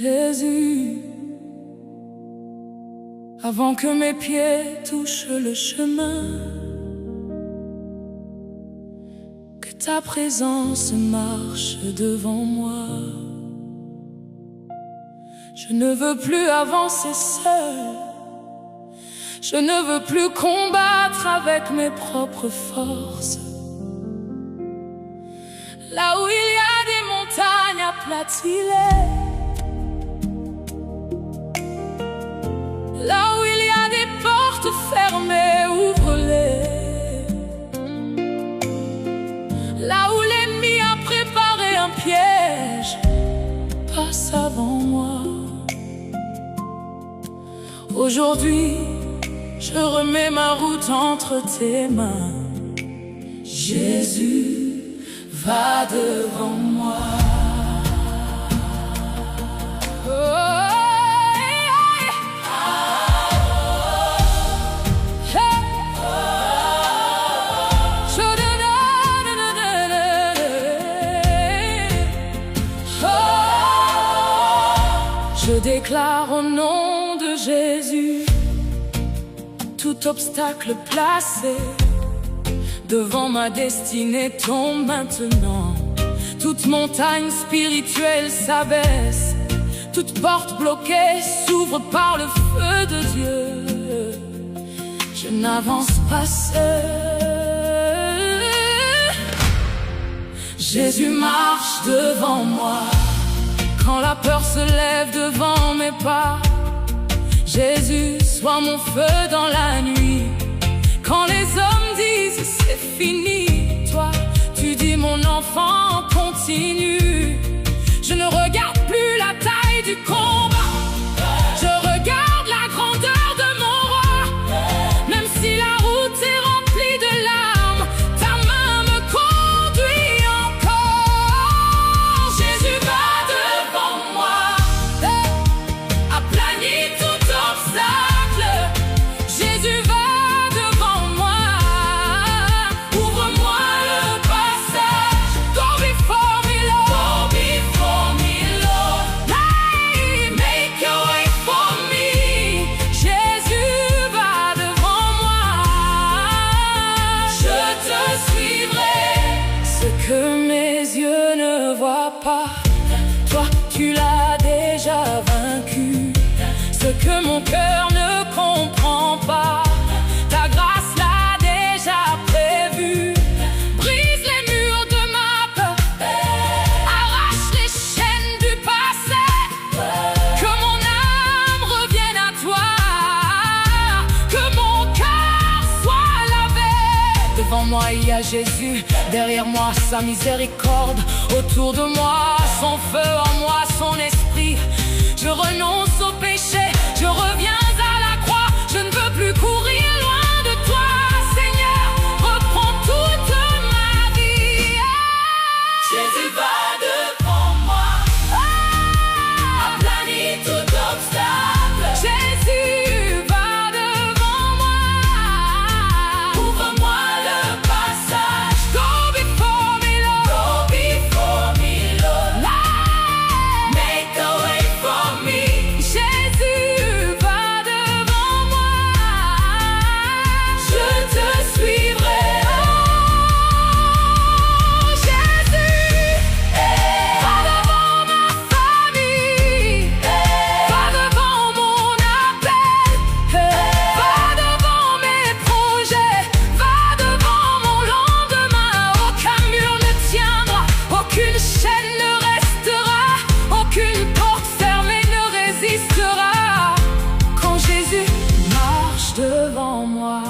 Jésus, avant que mes pieds touchent le chemin, que ta présence marche devant moi. Je ne veux plus avancer seul, je ne veux plus combattre avec mes propres forces. Là où il y a des montagnes, aplatis-les. Là où il y a des portes fermées, ouvre-les. Là où l'ennemi a préparé un piège, passe avant moi. Aujourd'hui, je remets ma route entre tes mains. Jésus, va devant moi. Je déclare au nom de Jésus, tout obstacle placé devant ma destinée tombe maintenant. Toute montagne spirituelle s'abaisse, toute porte bloquée s'ouvre par le feu de Dieu. Je n'avance pas seul, Jésus marche devant moi. Quand la peur se lève devant mes pas, Jésus, sois mon feu dans la nuit. Quand les hommes disent c'est fini, toi, tu dis mon enfant continue. Je ne regarde plus la taille du combat, je regarde la grandeur de mon roi. Même si la route est remplie de larmes, ta main me conduit encore. Jésus va devant moi, aplanit tout obstacle. Jésus va devant moi, ouvre-moi le passage. Go before me, Lord, go before me, Lord. Hey, make a way for me. Jésus va devant moi, je te suivrai. Ce que mes yeux ne voient pas, toi tu l'as déjà vaincu. Ce que mon cœur ne comprend pas, ta grâce l'a déjà prévu. Brise les murs de ma peur, arrache les chaînes du passé. Que mon âme revienne à toi, que mon cœur soit lavé. Devant moi il y a Jésus, derrière moi sa miséricorde. Autour de moi son feu, en moi son esprit. Je renonce au péché, je reviens à la croix. Je ne veux plus courir loin de toi, Seigneur. Reprends toute ma vie. Jésus va devant moi, aplanit tout obstacle. Jésus va devant moi, ouvre-moi le passage. Go before me, Lord, go before me, Lord. Make a way for me. Jésus va devant moi, je te suivrai. Oh, Jésus, va devant ma famille, va devant mon appel, va devant mes projets, va devant mon lendemain. Aucun mur ne tiendra, aucune chaîne ne restera, aucune porte fermée ne résistera. Quand Jésus marche devant moi,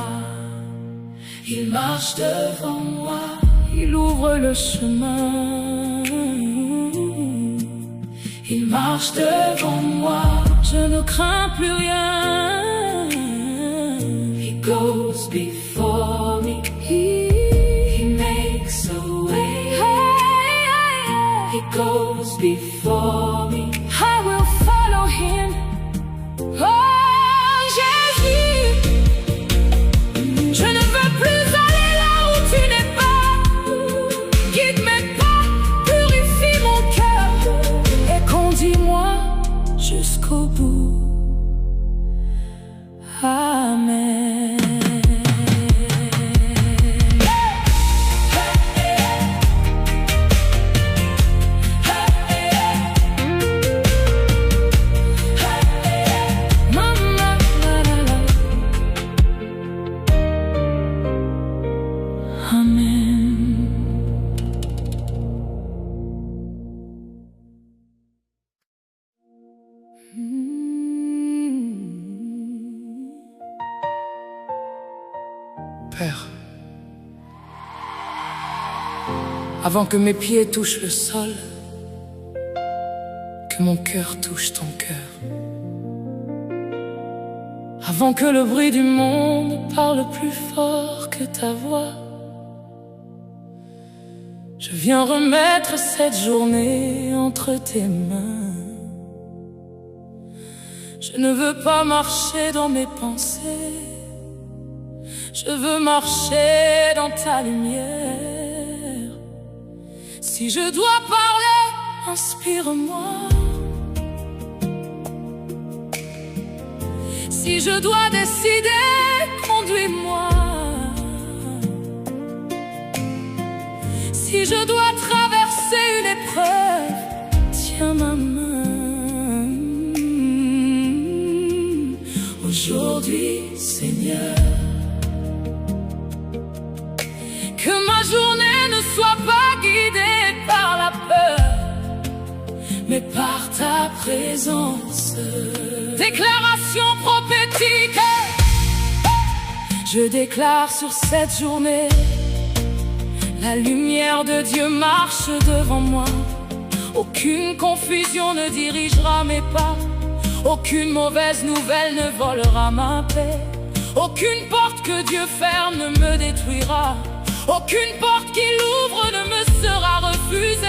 il marche devant moi, il ouvre le chemin. Il marche devant moi, je ne crains plus rien. He goes before me, he makes a way. He goes before me, I will follow him. Oh Jésus, je ne veux plus aller là où tu n'es pas. Guide mes pas, purifie mon cœur et conduis-moi Père, avant que mes pieds touchent le sol, que mon cœur touche ton cœur, avant que le bruit du monde parle plus fort que ta voix, je viens remettre cette journée entre tes mains. Je ne veux pas marcher dans mes pensées, je veux marcher dans ta lumière. Si je dois parler, inspire-moi. Si je dois décider, conduis-moi. Si je dois traverser une épreuve, tiens ma main. Aujourd'hui, Seigneur, que ma journée ne soit pas guidée par la peur, mais par ta présence. Déclaration prophétique, je déclare sur cette journée, la lumière de Dieu marche devant moi. Aucune confusion ne dirigera mes pas, aucune mauvaise nouvelle ne volera ma paix. Aucune porte que Dieu ferme ne me détruira, aucune porte qu'il ouvre ne me sera refusée.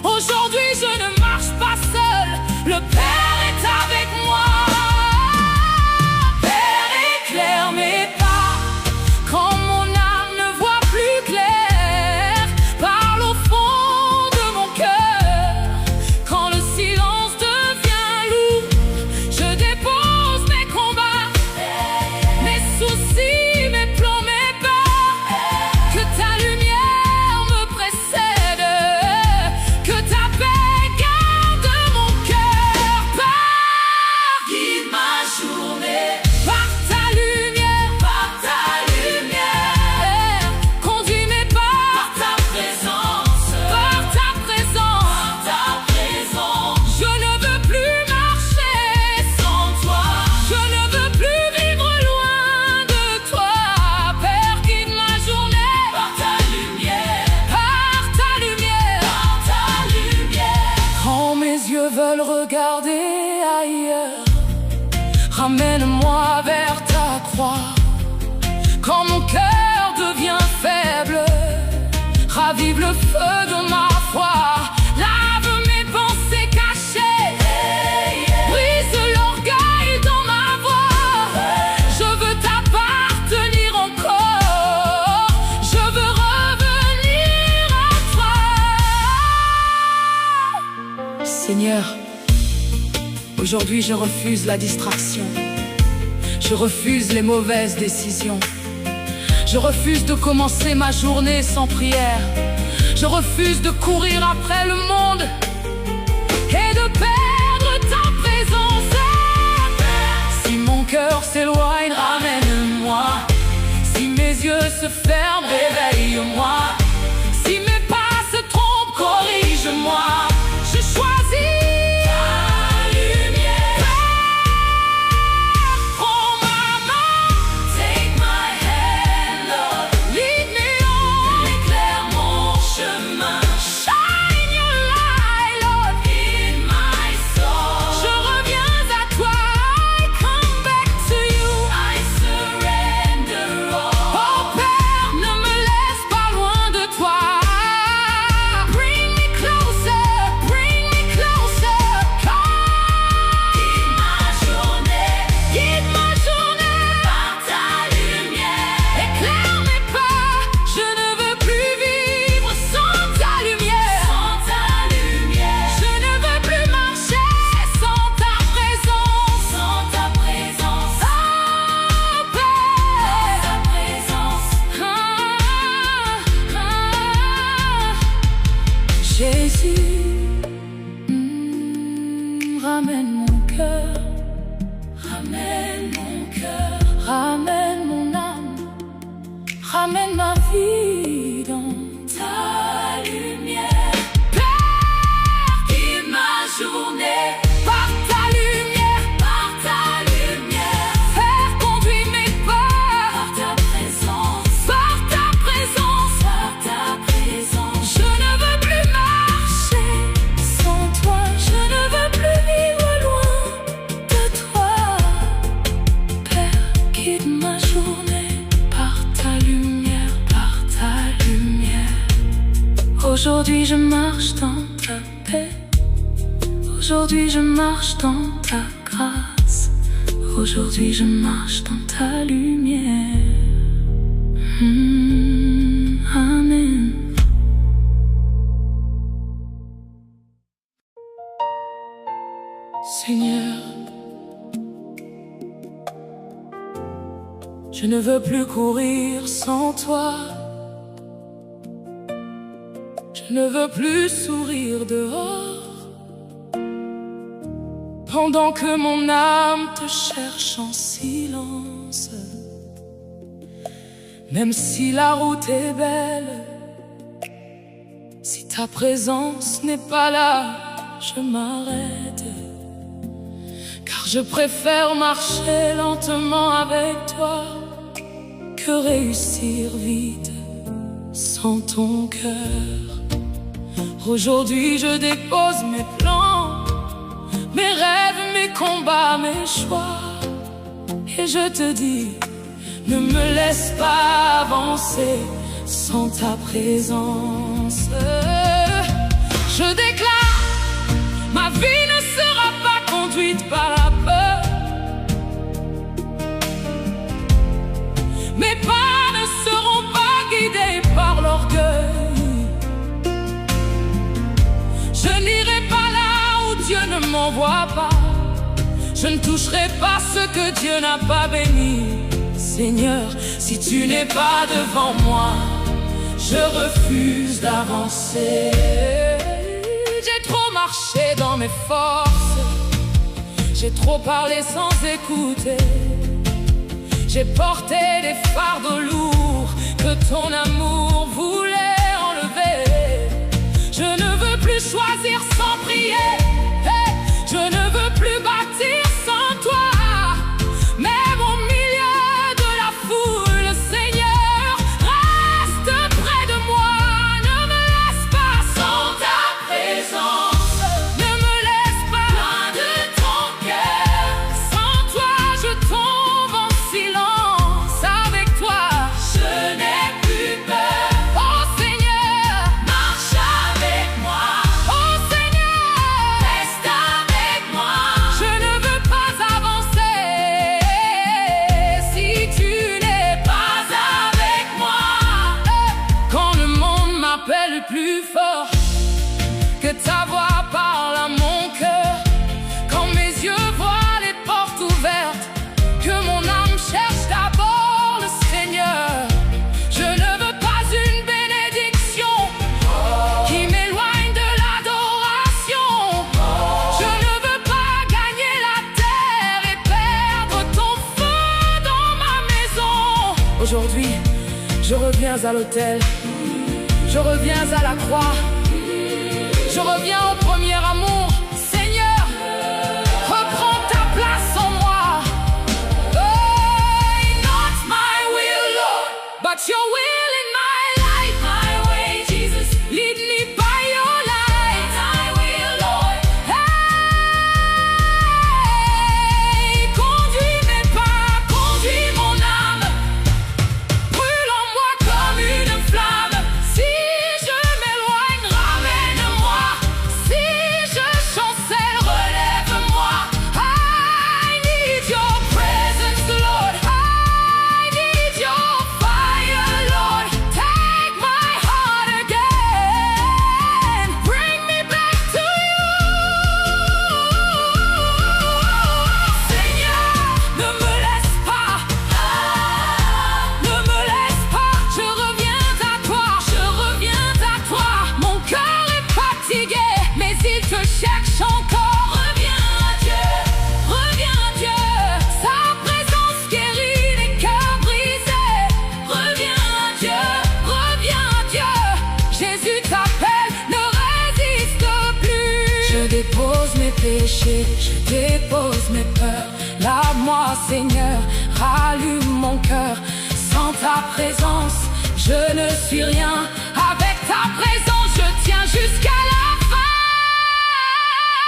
Aujourd'hui je ne marche pas seul, le Père est avec moi. Père, éclaire mes pas quand mon âme ne voit plus clair. Parle au fond de mon cœur quand le silence devient lourd. Je dépose mes combats, mes soucis, mes plans, mes peurs. Que ta lumière me précède, que ta paix garde mon cœur. Guide ma journée par ta lumière, conduis mes pas par ta présence, Je ne veux plus marcher sans toi, je ne veux plus vivre loin de toi. Père, guide ma journée par ta lumière, Quand mes yeux veulent regarder ailleurs, ramène-moi vers ta croix. Quand mon cœur devient faible, ravive le feu de ma foi. Lave mes pensées cachées, brise l'orgueil dans ma voix. Je veux t'appartenir encore, je veux revenir à toi. Seigneur, aujourd'hui je refuse la distraction, je refuse les mauvaises décisions. Je refuse de commencer ma journée sans prière. Je refuse de courir après le monde et de perdre ta présence. Si mon cœur s'éloigne, ramène-moi. Si mes yeux se ferment, réveille-moi. Si mes pas se trompent, corrige-moi. Je choisis Jésus, ramène mon cœur, ramène mon âme, ramène ma vie dans ta lumière. Père, guide ma journée par ta lumière, Père, conduis mes pas par ta présence. je marche dans ta paix. Aujourd'hui je marche dans ta grâce. Aujourd'hui je marche dans ta lumière. Amen. Seigneur, je ne veux plus courir sans toi. Je ne veux plus sourire dehors, pendant que mon âme te cherche en silence. Même si la route est belle, si ta présence n'est pas là, je m'arrête. Car je préfère marcher lentement avec toi que réussir vite sans ton cœur. Aujourd'hui je dépose mes plans, mes rêves, mes combats, mes choix. Et je te dis, ne me laisse pas avancer sans ta présence. Je déclare, ma vie ne sera pas conduite par la peur. Mes pas ne seront pas guidés par l'orgueil. Je n'irai pas là où Dieu ne m'envoie pas. Je ne toucherai pas ce que Dieu n'a pas béni. Seigneur, si tu n'es pas devant moi, je refuse d'avancer. J'ai trop marché dans mes forces, j'ai trop parlé sans écouter. J'ai porté des fardeaux lourds que ton amour voulait enlever. Je ne veux plus choisir sans prier, je ne veux plus bâtir sans toi. Même au milieu de la foule, Seigneur, reste près de moi. Ne me laisse pas sans ta présence. Ne me laisse pas loin de ton cœur. Sans toi, je tombe en silence. Avec toi, je n'ai plus peur. Oh Seigneur, marche avec moi. Oh Seigneur, reste avec moi. Je ne veux pas avancer si tu n'es pas avec moi. Quand le monde m'appelle plus fort, que ta voix parle à mon cœur. Quand mes yeux voient les portes ouvertes, que mon âme cherche d'abord le Seigneur. Je ne veux pas une bénédiction qui m'éloigne de l'adoration. Je ne veux pas gagner la terre et perdre ton feu dans ma maison. Aujourd'hui, je reviens à l'autel, je reviens à la croix, je reviens au premier amour. Seigneur, reprends ta place en moi. Oh, not my will, Lord, but your will in my life. My way, Jesus, lead me by your light. I will, Lord. Hey, conduis mes pas, conduis mon âme. Brûle en moi comme une flamme. Si je m'éloigne, ramène-moi. Si je chancelle, relève-moi. I need your presence, Lord. I need your fire, Lord. Take my heart again. Bring me back to you. Seigneur, ne me laisse pas. Ne me laisse pas. Je reviens à toi. Je reviens à toi. Mon cœur est fatigué, mais il te cherche encore. Reviens à Dieu. Reviens à Dieu. Sa présence guérit les cœurs brisés. Reviens à Dieu. Reviens à Dieu. Jésus t'appelle, ne résiste plus. Je dépose mes péchés, je dépose mes peurs. Lave-moi, Seigneur, rallume mon cœur. Sans ta présence, je ne suis rien. Avec ta présence, je tiens jusqu'à la fin.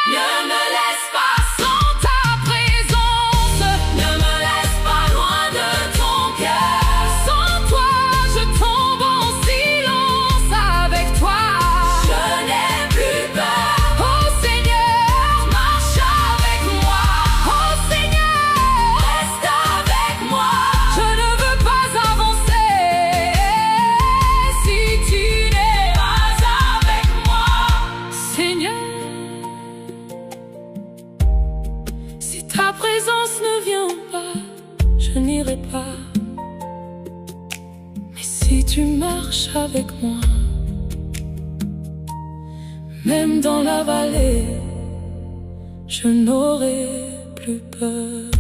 Ne me laisse pas sans ta présence. Ne me laisse pas loin de ton cœur. Sans toi, je tombe en silence. Avec toi, je même dans la vallée, je n'aurai plus peur.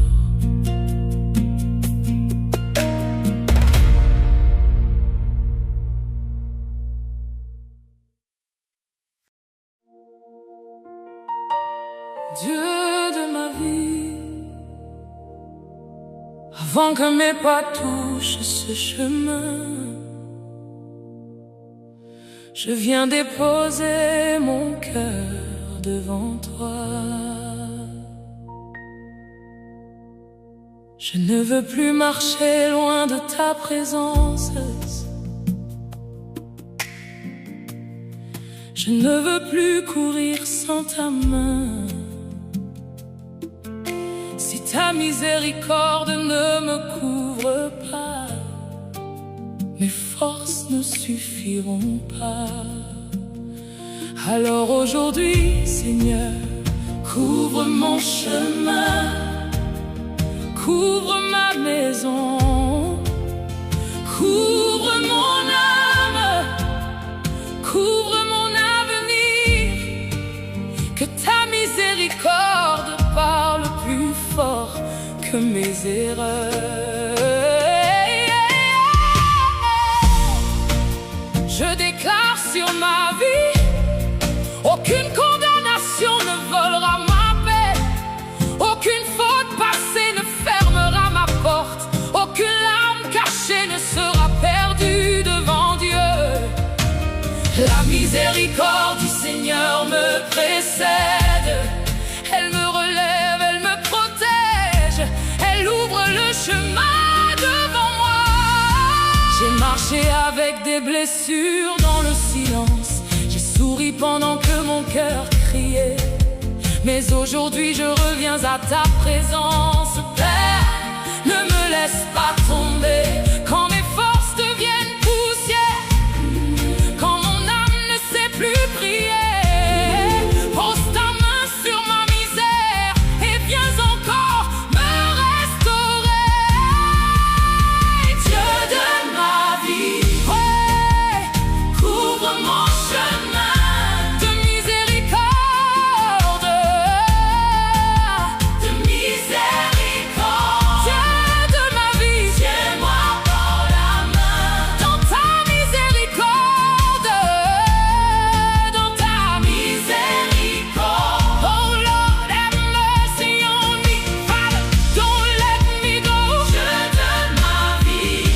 Dieu de ma vie, avant que mes pas touchent ce chemin, je viens déposer mon cœur devant toi. Je ne veux plus marcher loin de ta présence. Je ne veux plus courir sans ta main. Si ta miséricorde ne me couvre pas, mes forces ne suffiront pas. Alors aujourd'hui, Seigneur, couvre mon chemin, couvre ma maison, couvre mon âme, couvre mon avenir. Que ta miséricorde parle plus fort que mes erreurs. Je déclare sur ma vie, aucune condamnation ne volera ma paix, aucune faute passée ne fermera ma porte, aucune larme cachée ne sera perdue devant Dieu. La miséricorde du Seigneur me précède, elle me relève, elle me protège, elle ouvre le chemin devant moi. J'ai marché avec des blessures dans le silence, j'ai souri pendant que mon cœur criait. Mais aujourd'hui je reviens à ta présence, Père, ne me laisse pas tomber. Quand mes forces deviennent poussière, quand mon âme ne sait plus prier, pose ta main sur ma misère et viens encore me restaurer. Dieu de ma vie, ouais, couvre mon chemin de miséricorde, de miséricorde. Dieu de ma vie, tiens-moi par la main dans ta miséricorde, dans ta miséricorde. Oh Lord, have mercy on me, Father, don't let me go. Dieu de ma vie,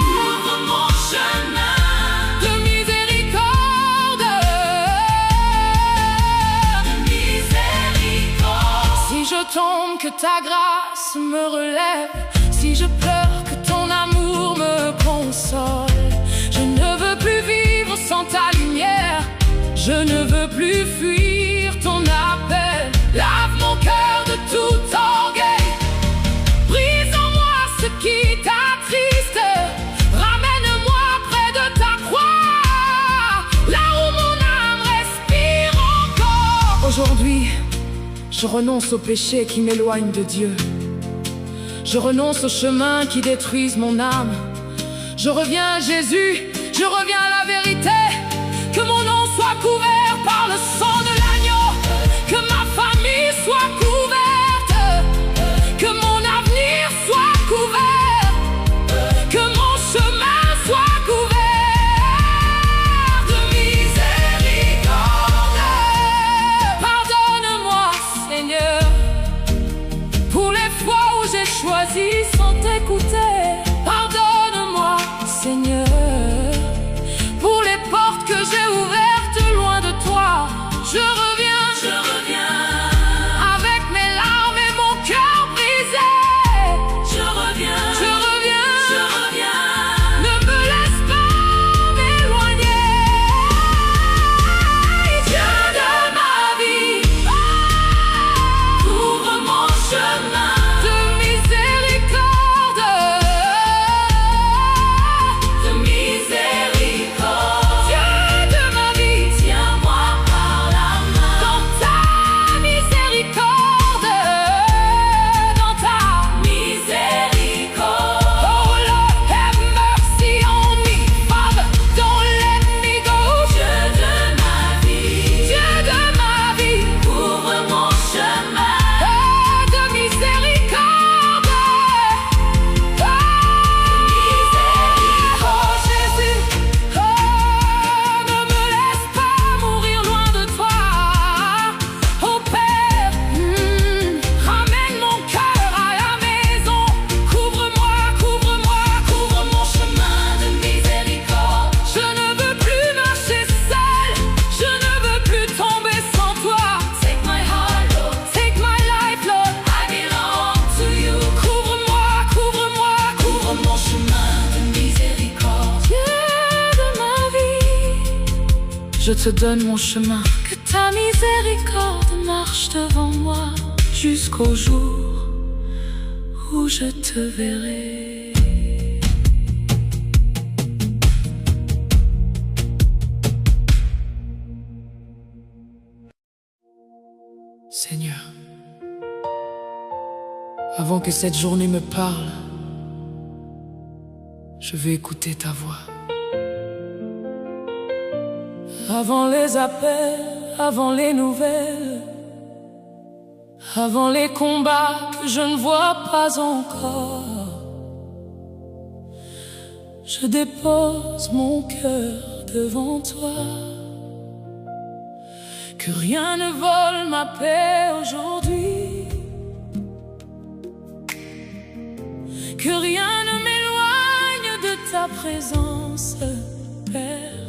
ouvre mon chemin de miséricorde, de miséricorde. Si je tombe, que ta grâce me relève, si je pleure, que ton amour me console. Je ne veux plus vivre sans ta lumière, je ne veux plus fuir ton appel. Lave mon cœur de tout orgueil, brise en moi ce qui t'attriste, ramène-moi près de ta croix, là où mon âme respire encore. Aujourd'hui, je renonce au péché qui m'éloigne de Dieu. Je renonce aux chemins qui détruisent mon âme. Je reviens à Jésus, je reviens à la vérité. Que mon nom soit couvert par le sang de l'agneau, que ma famille soit couverte, que mon avenir soit couvert, que mon chemin soit couvert de miséricorde. Pardonne-moi, Seigneur, pour les fois où j'ai choisi sans t'écouter. Pardonne-moi, Seigneur, je te donne mon chemin. Que ta miséricorde marche devant moi jusqu'au jour où je te verrai. Seigneur, avant que cette journée me parle, je vais écouter ta voix. Avant les appels, avant les nouvelles, avant les combats que je ne vois pas encore, je dépose mon cœur devant toi. Que rien ne vole ma paix aujourd'hui, que rien ne m'éloigne de ta présence, Père.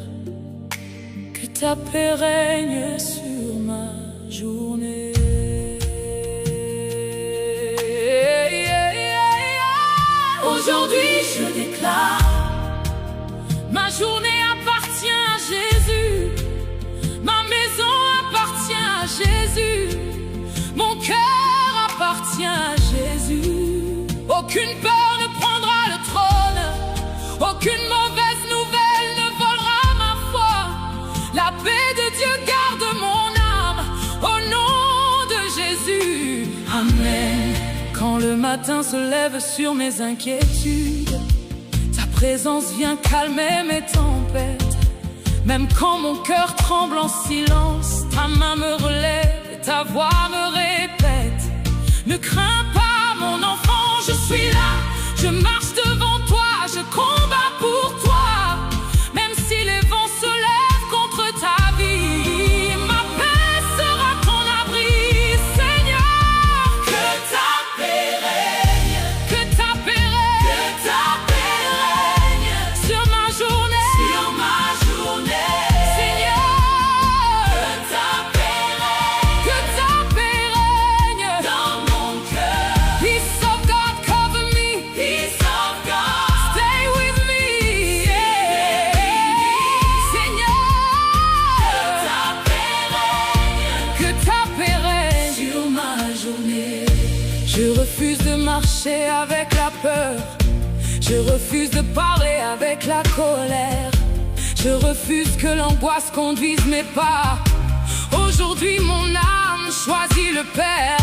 Que ta paix règne sur ma journée. Aujourd'hui je déclare, ma journée appartient à Jésus, ma maison appartient à Jésus, mon cœur appartient à Jésus. Aucune peur ne prendra le trône, aucune mauvaise nouvelle ne volera ma foi. La paix de Dieu garde mon âme, au nom de Jésus, Amen. Quand le matin se lève sur mes inquiétudes, ta présence vient calmer mes tempêtes. Même quand mon cœur tremble en silence, ta main me relève et ta voix me répète: ne crains pas mon enfant, je suis là, je marche devant toi, je combats pour toi. Même si les vents se lèvent contre ta vie, ma paix sera ton abri, Seigneur. Que ta paix règne, que ta paix règne, que ta paix règne sur ma journée, sur ma journée, Seigneur. Que ta paix règne, que ta paix règne dans mon cœur. Peace of God cover me, peace of God stay with me, yeah. Seigneur. Que ta paix règne sur ma journée. Je refuse de marcher avec la peur, je refuse de parler avec la colère, je refuse que l'angoisse conduise mes pas. Aujourd'hui mon âme choisit le Père.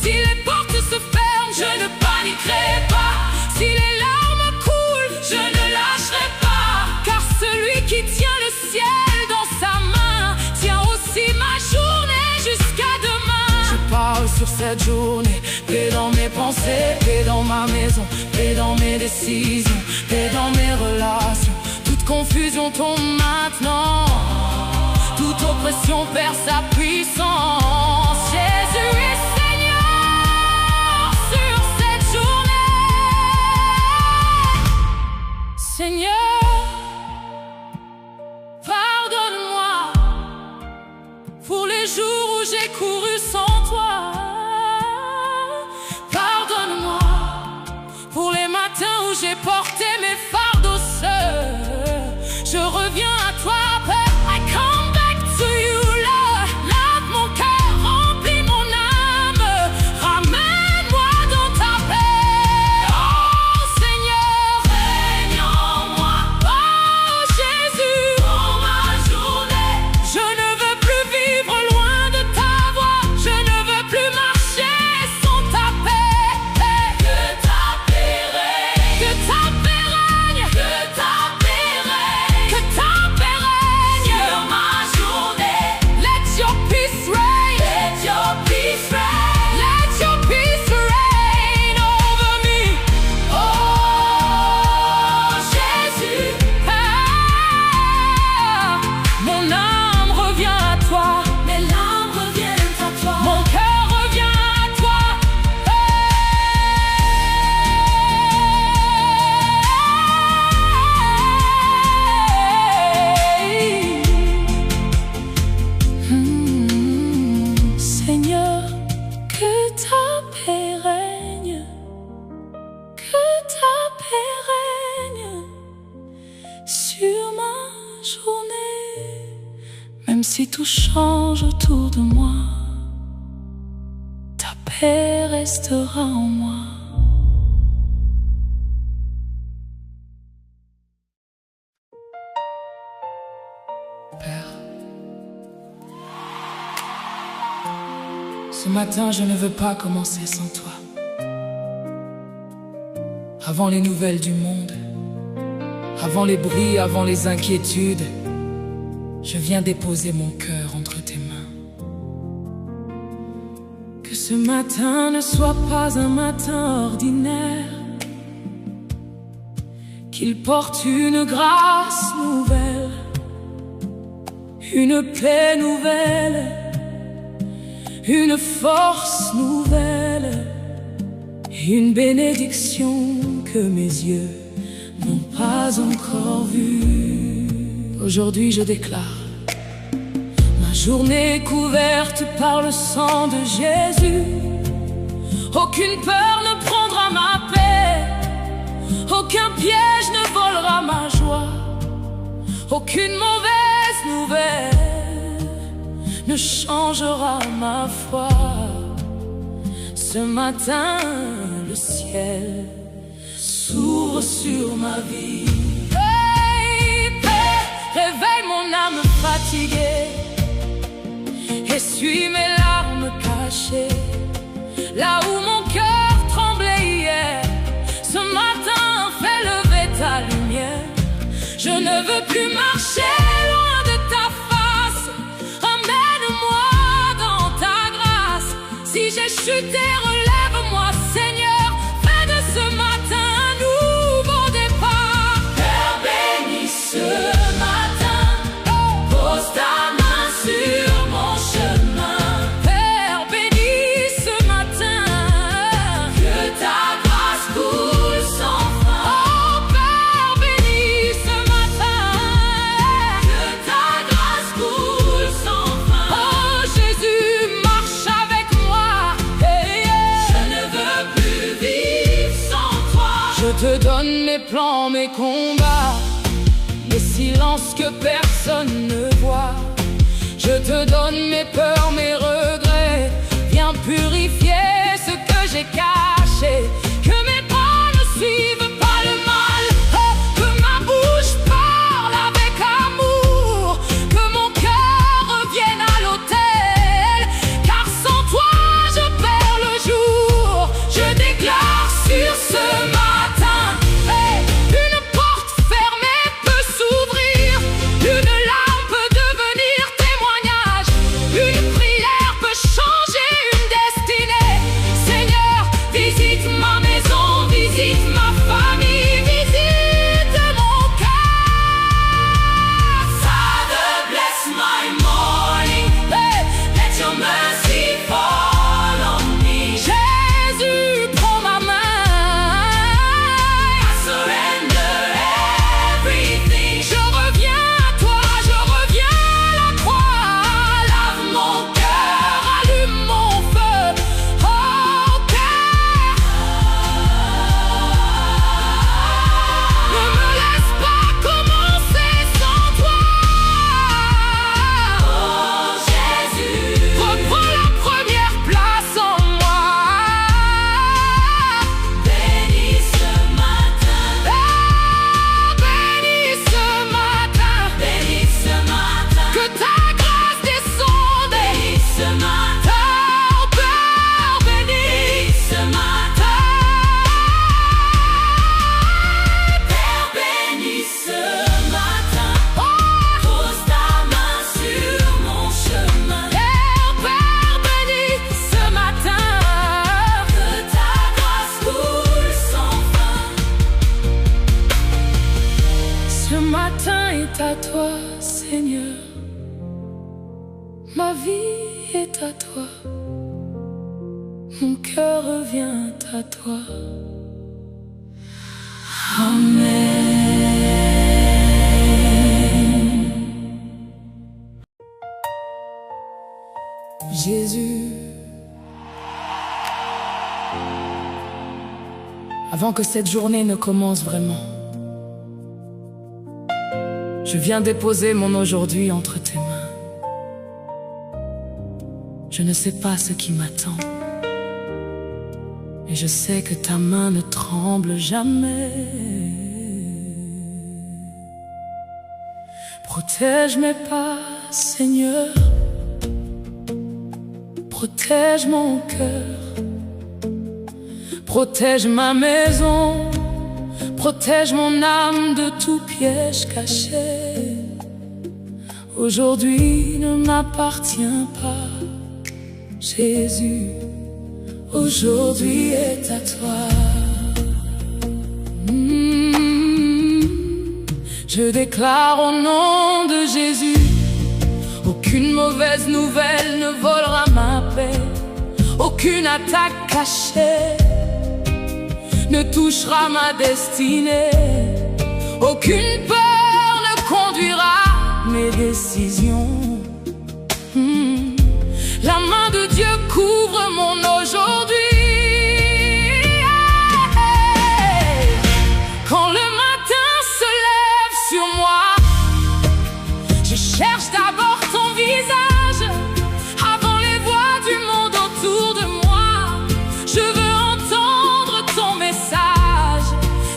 Si les portes se ferment, je ne paniquerai pas. Si les larmes coulent, je ne lâcherai pas. Car celui qui tient le ciel dans sa main tient aussi ma journée jusqu'à demain. Je parle sur cette journée, paix dans mes pensées, paix dans ma maison, paix dans mes décisions, paix dans mes relations. Toute confusion tombe maintenant, toute oppression perd sa puissance. Jésus est Seigneur sur cette journée. Seigneur, pardonne-moi pour les jours où j'ai couru sans toi. Pardonne-moi pour les matins où j'ai porté mes fardeaux seul. Je reviens à toi, Père. I come back to you, Lord. Lave mon cœur Même si tout change autour de moi, ta paix restera en moi. Père, ce matin je ne veux pas commencer sans toi. Avant les nouvelles du monde, avant les bruits, avant les inquiétudes, je viens déposer mon cœur entre tes mains. Que ce matin ne soit pas un matin ordinaire, qu'il porte une grâce nouvelle, une paix nouvelle, une force nouvelle, une bénédiction que mes yeux n'ont pas encore vue. Aujourd'hui je déclare ma journée couverte par le sang de Jésus. Aucune peur ne prendra ma paix, aucun piège ne volera ma joie, aucune mauvaise nouvelle ne changera ma foi. Ce matin, le ciel s'ouvre sur ma vie. Hey, paix, réveille mon âme fatiguée, essuie mes larmes cachées. Là où mon cœur tremblait hier, ce matin fais lever ta lumière. Je ne veux plus marcher loin de ta face, ramène-moi dans ta grâce. Si j'ai chuté, relève-moi Seigneur, fais de ce matin un nouveau départ. Père, bénis ce matin, pose ta main sur mon chemin. Père, bénis ce matin, que ta grâce coule sans fin. Oh Père, bénis ce matin, que ta grâce coule sans fin. Oh Jésus, marche avec moi. Je ne veux plus vivre sans toi. Je te donne mes plans, mes combats, les silences que personne ne voit. Je te donne mes peurs, mes regrets. Viens purifier ce que j'ai caché. Que mes pas ne suivent pas le mal, oh, que ma bouche parle avec amour, que mon cœur revienne à l'autel, car sans toi je perds le jour. Je déclare sur ce matin, hey, une porte fermée peut s'ouvrir, une larme peut devenir témoignage, une prière peut changer une destinée. Seigneur, visite ma maison, visite ma famille, visite mon cœur. Father, bless my morning, hey, let your mercy fall on me. Jésus, prends ma main, I surrender everything. Je reviens à toi, je reviens à la croix. Lave mon cœur, allume mon feu, oh Père. Ne me laisse pas commencer sans toi. Oh Jésus, reprends la première place en moi. Bénis ce matin, bénis ce matin, bénis ce matin, que ta grâce descende. Bénis ce matin, oh Père, bénis ce matin. Père, bénis ce matin, pose ta main sur mon chemin. Père, bénis ce matin, que ta grâce coule sans fin. Ce matin est à toi, Seigneur. Ma vie est à toi. Mon cœur revient à toi. Amen. Jésus, avant que cette journée ne commence vraiment, je viens déposer mon aujourd'hui entre tes mains. Je ne sais pas ce qui m'attend, mais je sais que ta main ne tremble jamais. Protège mes pas, Seigneur. Protège mon cœur. Protège ma maison. Protège mon âme de tout piège caché. Aujourd'hui ne m'appartient pas, Jésus. Aujourd'hui est à toi. Je déclare au nom de Jésus, aucune mauvaise nouvelle ne volera ma paix. Aucune attaque cachée ne touchera ma destinée. Aucune peur ne conduira mes décisions. La main de Dieu couvre mon aujourd'hui. Quand le matin se lève sur moi, je cherche d'abord ton visage avant les voix du monde autour de moi. Je veux entendre ton message.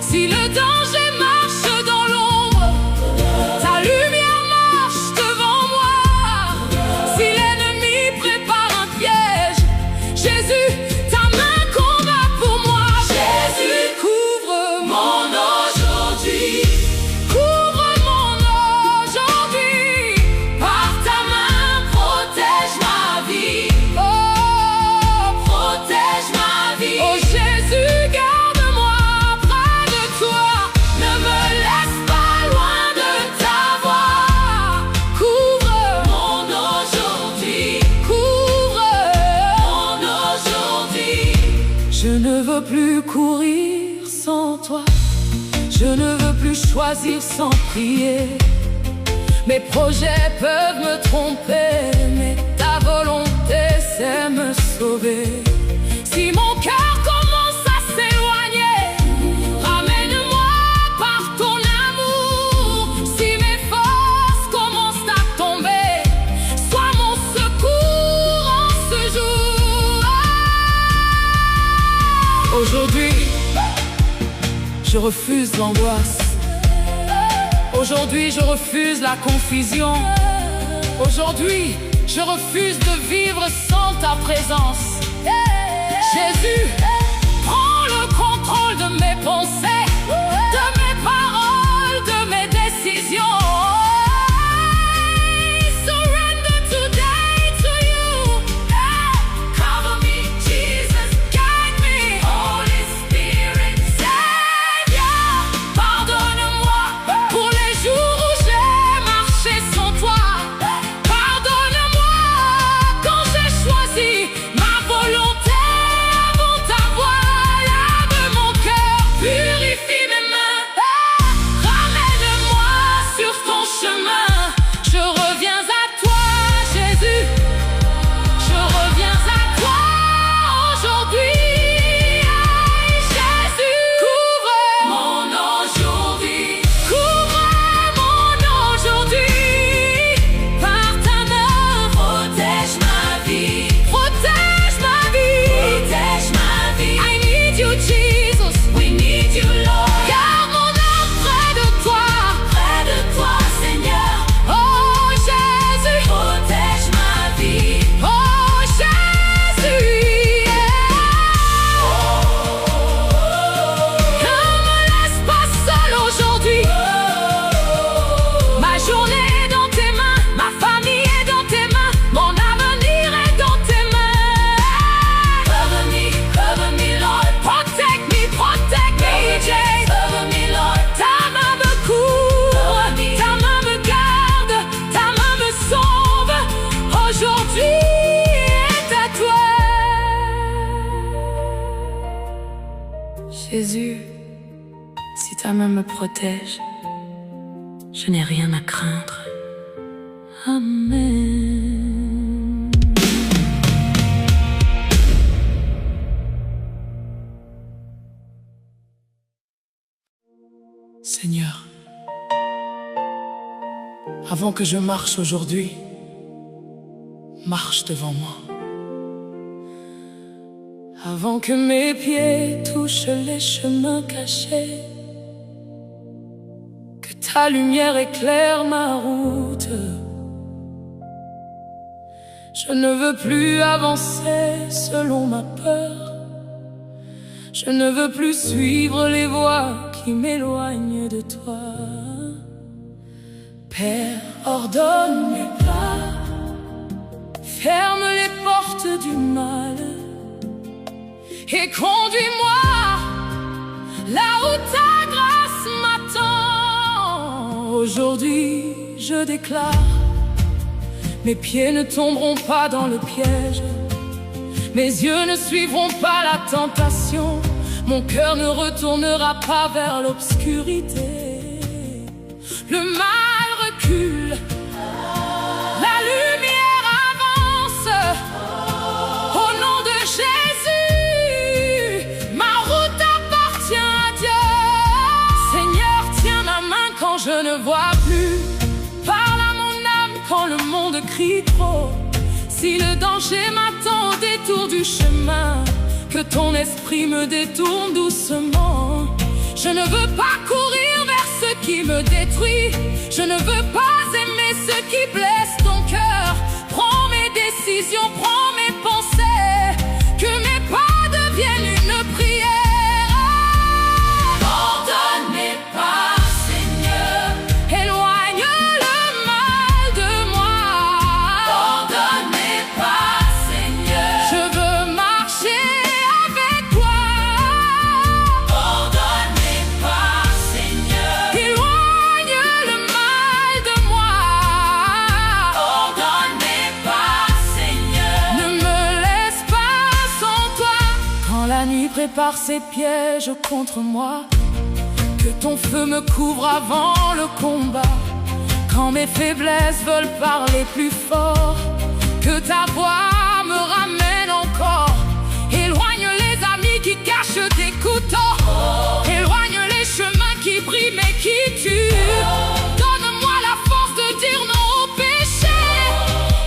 Si le danger marche dans l'ombre, ta lumière marche devant moi. Si l'ennemi prépare un piège, Jésus, ta main combat pour moi. Jésus, couvre mon aujourd'hui. Couvre mon aujourd'hui. Par ta main, protège ma vie. Oh, protège ma vie. Oh Jésus, garde-moi près de toi. Ne me laisse pas loin de ta voix. Couvre mon aujourd'hui. Couvre mon aujourd'hui. Je ne veux plus courir sans toi. Je ne veux plus choisir sans prier. Mes projets peuvent me tromper, mais ta volonté c'est me sauver. Si mon cœur commence à s'éloigner, ramène-moi par ton amour. Si mes forces commencent à tomber, sois mon secours en ce jour. Aujourd'hui, je refuse l'angoisse. Aujourd'hui, je refuse la confusion. Aujourd'hui, je refuse de vivre sans ta présence. Jésus, prends le contrôle de mes pensées, de mes paroles, de mes décisions. I surrender today to you. Cover me, Jesus, guide me. Holy Spirit, Seigneur, pardonne-moi pour les jours où j'ai marché sans toi. Pardonne-moi quand j'ai choisi ma volonté avant ta voix. Lave mon cœur, purifie mes mains. Ramène-moi sur ton chemin. Je reviens à toi, Jésus. Je reviens à toi aujourd'hui. Jésus, couvre mon aujourd'hui. Couvre mon aujourd'hui. Par ta main, protège ma vie. Protège ma vie. Protège ma vie. I need you, Jesus. We need you, Lord. Garde mon âme près de toi. Près de toi, Seigneur. Oh Jésus, protège ma vie. Oh Jésus, ne me laisse pas seul aujourd'hui. Ma journée est dans tes mains, ma famille est dans tes mains, mon avenir est dans tes mains. Cover me, Lord. Protect me, Jesus. Cover me, Lord. Ta main me couvre, ta main me garde, ta main me sauve. Aujourd'hui est à toi. Jésus, si ta main me protège, je n'ai rien à craindre. Amen. Seigneur, avant que je marche aujourd'hui, marche devant moi. avant que mes pieds touchent les chemins cachés. Que ta lumière éclaire ma route. Je ne veux plus avancer selon ma peur. Je ne veux plus suivre les voies qui m'éloignent de toi. Père, ordonne mes pas, ferme les portes du mal et conduis-moi là où ta grâce m'attend. Aujourd'hui, je déclare, mes pieds ne tomberont pas dans le piège, mes yeux ne suivront pas la tentation, mon cœur ne retournera pas vers l'obscurité. Le mal recule, la lumière avance. Au nom de Jésus, ma route appartient à Dieu. Seigneur, tiens ma main quand je ne vois plus. Parle à mon âme quand le monde crie trop. Si le danger m'attend au détour du chemin, que ton esprit me détourne doucement. Je ne veux pas courir vers ce qui me détruit. Je ne veux pas aimer ce qui blesse ton cœur. Prends mes décisions, prends mes pensées, que mes pas deviennent une prière. Ordonne mes pas, Seigneur, éloigne le mal de moi. Ordonne mes pas, Seigneur, je veux marcher avec toi. Ordonne mes pas, Seigneur, éloigne le mal de moi. Ordonne mes pas, Seigneur, ne me laisse pas sans toi. Quand la nuit prépare ses pièges contre moi, que ton feu me couvre avant le combat. Quand mes faiblesses veulent parler plus fort, que ta voix me ramène encore. Éloigne les amis qui cachent des couteaux. Éloigne les chemins qui brillent mais qui tuent. Donne-moi la force de dire non au péché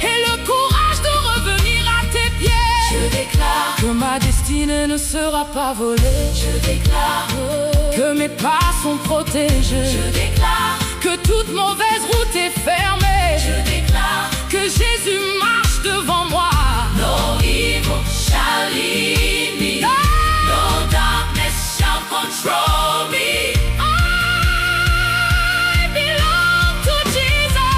et le courage de revenir à tes pieds. Je déclare que ma destinée ne sera pas volée. Je déclare que mes pas sont protégés. Je déclare que toute mauvaise route est fermée. Je déclare que Jésus marche devant moi. No evil shall lead me. No darkness shall control me. I belong to Jesus.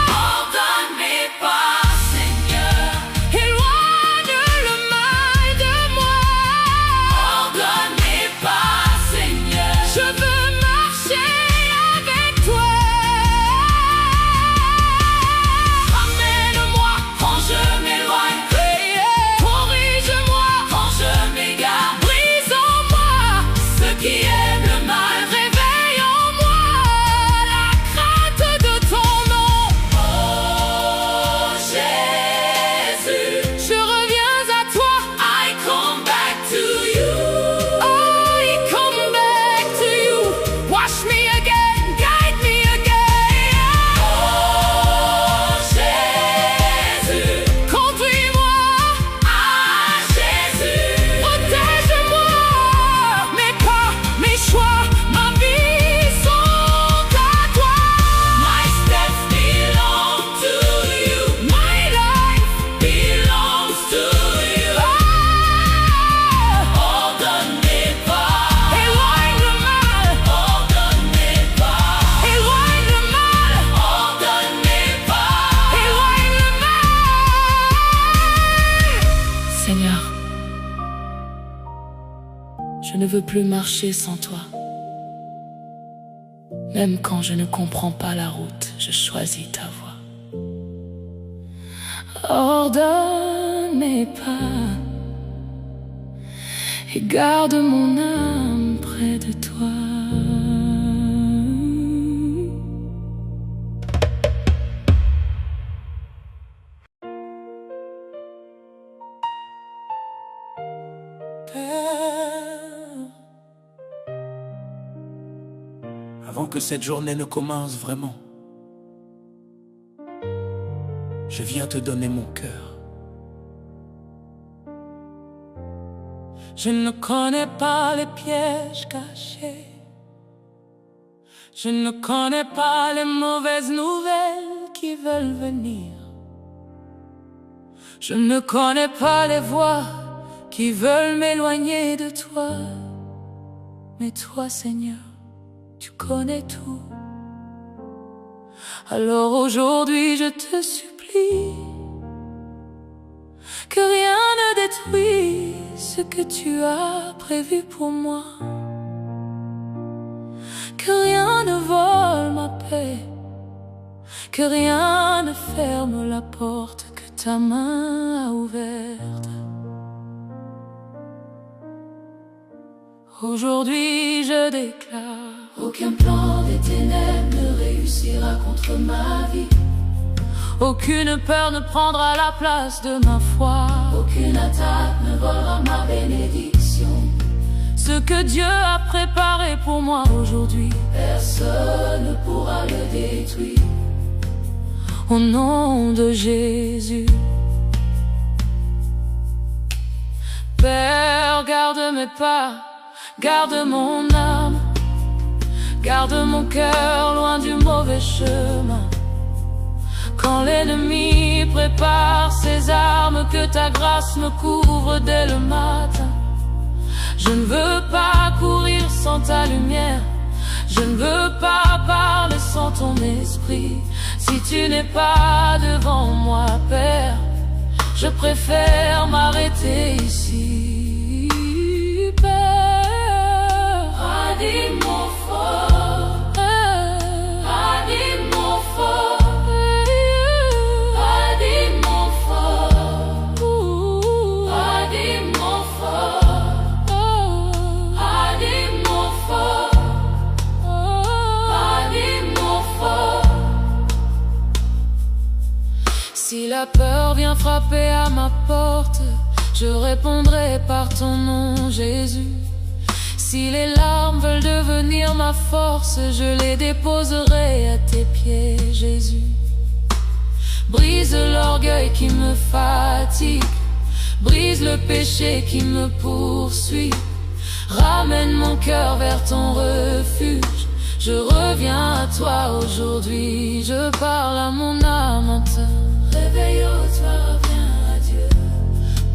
Ordonne mes pas, Seigneur, éloigne le mal de moi. Ordonne mes pas, Seigneur, je veux marcher avec toi. Ramène-moi quand je m'éloigne. Corrige-moi quand je m'égare. Brise en moi ce qui aime le mal. Réveille en moi la crainte de ton nom. Oh Jésus, je reviens à toi. I come back to you. I come back to you. Wash me again, guide me again. Oh Jésus, conduis-moi à Jésus. Protège-moi, mes pas, mes choix, ma vie sont à toi. My steps belong to you. My life belongs to you. Ordonne mes pas, éloigne le mal. Ordonne mes pas, éloigne le mal. Ordonne mes pas, éloigne le mal. Seigneur, je ne veux plus marcher sans toi. Même quand je ne comprends pas la route, je choisis ta voie. Ordonne mes pas et garde mon âme près de toi. Avant que cette journée ne commence vraiment, je viens te donner mon cœur. Je ne connais pas les pièges cachés. Je ne connais pas les mauvaises nouvelles qui veulent venir. Je ne connais pas les voix qui veulent m'éloigner de toi. Mais toi, Seigneur, tu connais tout. Alors aujourd'hui, je te supplie que rien ne détruise ce que tu as prévu pour moi. Que rien ne vole ma paix, que rien ne ferme la porte que ta main a ouverte. Aujourd'hui je déclare: aucun plan des ténèbres ne réussira contre ma vie. Aucune peur ne prendra la place de ma foi. Aucune attaque ne volera ma bénédiction. Ce que Dieu a préparé pour moi aujourd'hui, personne ne pourra le détruire. Au nom de Jésus. Père, garde mes pas, garde mon âme, garde mon cœur loin du mauvais chemin. Quand l'ennemi prépare ses armes, que ta grâce me couvre dès le matin. Je ne veux pas courir sans ta lumière. Je ne veux pas parler sans ton esprit. Si tu n'es pas devant moi, Père, je préfère m'arrêter ici. Père, anime-moi fort, anime-moi fort. Si la peur vient frapper à ma porte, je répondrai par ton nom, Jésus. Si les larmes veulent devenir ma force, je les déposerai à tes pieds, Jésus. Brise l'orgueil qui me fatigue, brise le péché qui me poursuit. Ramène mon cœur vers ton refuge. Je reviens à toi aujourd'hui. Je parle à mon âme interne. Réveille-toi, reviens à Dieu.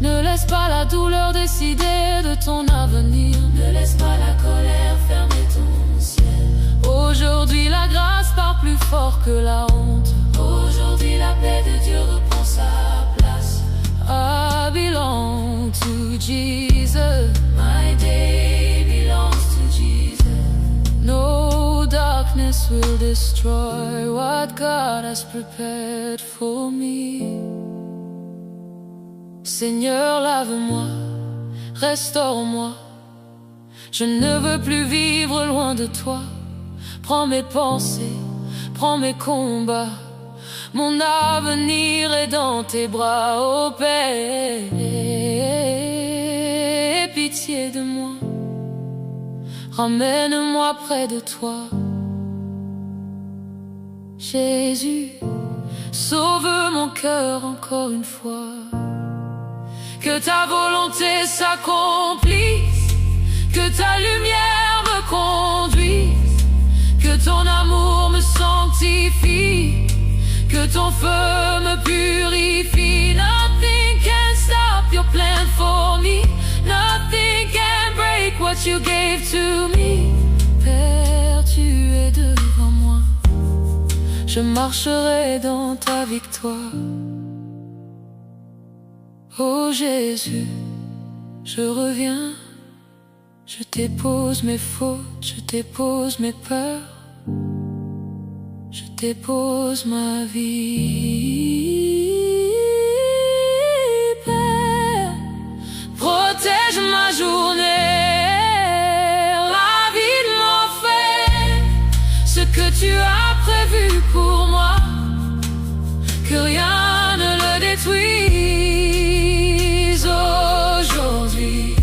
Ne laisse pas la douleur décider de ton avenir. Ne laisse pas la colère fermer ton ciel. Aujourd'hui la grâce part plus fort que la honte. Aujourd'hui la paix de Dieu reprend sa place. I belong to Jesus. My day belongs to Jesus. No darkness will destroy what God has prepared for me. Seigneur, lave-moi, restaure-moi. Je ne veux plus vivre loin de toi. Prends mes pensées, prends mes combats. Mon avenir est dans tes bras, ô Père. Aie pitié de moi. Ramène-moi près de toi. Jésus, sauve mon cœur encore une fois. Que ta volonté s'accomplisse, que ta lumière me conduise, que ton amour me sanctifie, que ton feu me purifie. Nothing can stop your plan for me. Nothing can break what you gave to me. Père, tu es devant moi. Je marcherai dans ta victoire. Oh Jésus, je reviens. Je dépose mes fautes, je dépose mes peurs. Je dépose ma vie. Père, protège ma journée, ravis de mon fait ce que tu as prévu pour moi, que rien ne le détruise aujourd'hui.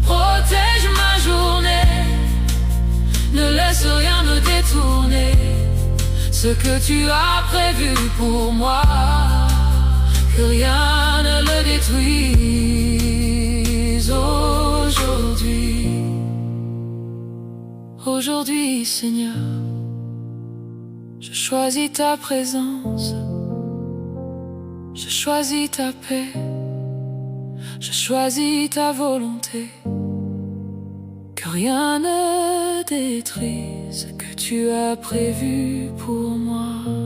Protège ma journée, ne laisse rien me détourner ce que tu as prévu pour moi, que rien ne le détruise Aujourd'hui, Seigneur, je choisis ta présence, je choisis ta paix, je choisis ta volonté. Que rien ne détruise ce que tu as prévu pour moi.